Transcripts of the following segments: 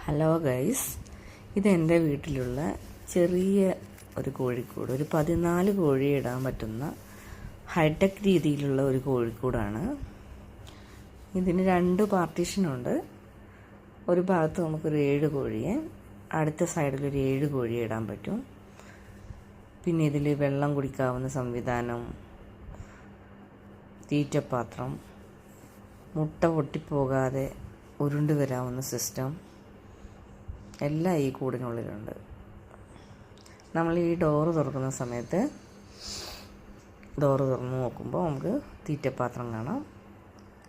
Hello guys, ഇതെൻ്റെ വീട്ടിലുള്ള ചെറിയ ഒരു കോഴിക്കൂട്. ഒരു 14 കോഴിയെ ഇടാൻ പറ്റുന്ന ഹൈടെക് രീതിയിലുള്ള ഒരു കോഴിക്കൂടാണ്. ഇതിന് 2 പാർട്ടീഷനുണ്ട്. ഒരു ഭാഗത്ത് നമുക്കൊരു 7 കോഴിയെ, അടുത്ത സൈഡിലൊരു 7 കോഴിയെ ഇടാൻ പറ്റും. പിന്നെ ഇതിൽ വെള്ളം കുടിക്കാവുന്ന സംവിധാനം, തീറ്റപ്പാത്രം, മുട്ട പൊട്ടിപ്പോകാതെ ഉരുണ്ട് വരാവുന്ന സിസ്റ്റം എല്ലാം ഈ കൂടിനുള്ളിലുണ്ട്. നമ്മൾ ഈ ഡോറ് തുറക്കുന്ന സമയത്ത് ഡോറ് തുറന്ന് നോക്കുമ്പോൾ നമുക്ക് തീറ്റപ്പാത്രം കാണാം.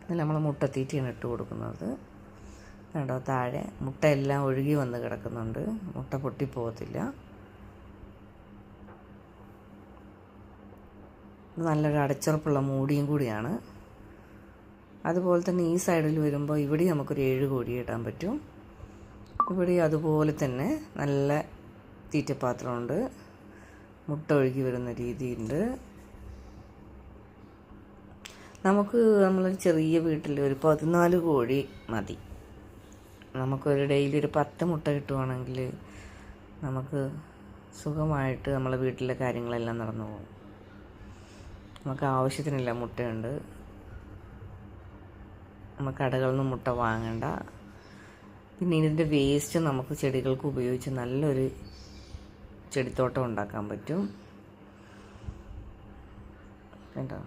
അതിൽ നമ്മൾ മുട്ടത്തീറ്റയാണ് ഇട്ട് കൊടുക്കുന്നത്. കണ്ടോ, താഴെ മുട്ട എല്ലാം ഒഴുകി വന്ന് കിടക്കുന്നുണ്ട്. മുട്ട പൊട്ടിപ്പോകത്തില്ല. നല്ലൊരു അടച്ചുറപ്പുള്ള മൂടിയും കൂടിയാണ്. അതുപോലെ തന്നെ ഈ സൈഡിൽ വരുമ്പോൾ ഇവിടെ നമുക്കൊരു 7 കോഴി ഇടാൻ പറ്റും. ഇവിടെ അതുപോലെ തന്നെ നല്ല തീറ്റപ്പാത്രമുണ്ട്. മുട്ട ഒഴുകി വരുന്ന രീതിയുണ്ട്. നമുക്ക് നമ്മളൊരു ചെറിയ വീട്ടിൽ ഒരു 14 കോഴി മതി. നമുക്കൊരു ഡെയിലി ഒരു 10 മുട്ട കിട്ടുവാണെങ്കിൽ നമുക്ക് സുഖമായിട്ട് നമ്മളെ വീട്ടിലെ കാര്യങ്ങളെല്ലാം നടന്നു പോകും. നമുക്ക് ആവശ്യത്തിനില്ല മുട്ടയുണ്ട്. നമുക്ക് കടകളിൽ നിന്ന് മുട്ട വാങ്ങണ്ട. പിന്നെ ഇതിൻ്റെ വേസ്റ്റ് നമുക്ക് ചെടികൾക്ക് ഉപയോഗിച്ച് നല്ലൊരു ചെടിത്തോട്ടം ഉണ്ടാക്കാൻ പറ്റും. കേട്ടോ,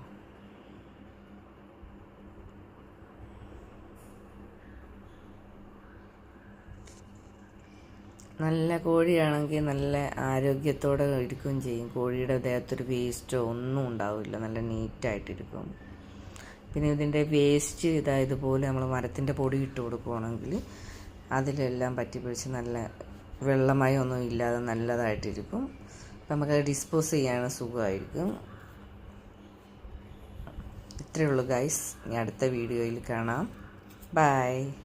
നല്ല കോഴിയാണെങ്കിൽ നല്ല ആരോഗ്യത്തോടെ ഇരിക്കുകയും ചെയ്യും. കോഴിയുടെ ദേഹത്തൊരു വേസ്റ്റോ ഒന്നും ഉണ്ടാവില്ല. നല്ല നീറ്റായിട്ടിരിക്കും. പിന്നെ ഇതിൻ്റെ വേസ്റ്റ് ഇതുപോലെ നമ്മൾ മരത്തിൻ്റെ പൊടി ഇട്ട് കൊടുക്കുകയാണെങ്കിൽ അതിലെല്ലാം പറ്റിപ്പിടിച്ച് നല്ല വെള്ളമയമൊന്നും ഇല്ലാതെ നല്ലതായിട്ടിരിക്കും. അപ്പം നമുക്കത് ഡിസ്പോസ് ചെയ്യാൻ സുഖമായിരിക്കും. ഇത്രയേ ഉള്ളൂ ഗൈസ്. ഇനി അടുത്ത വീഡിയോയിൽ കാണാം. ബൈ.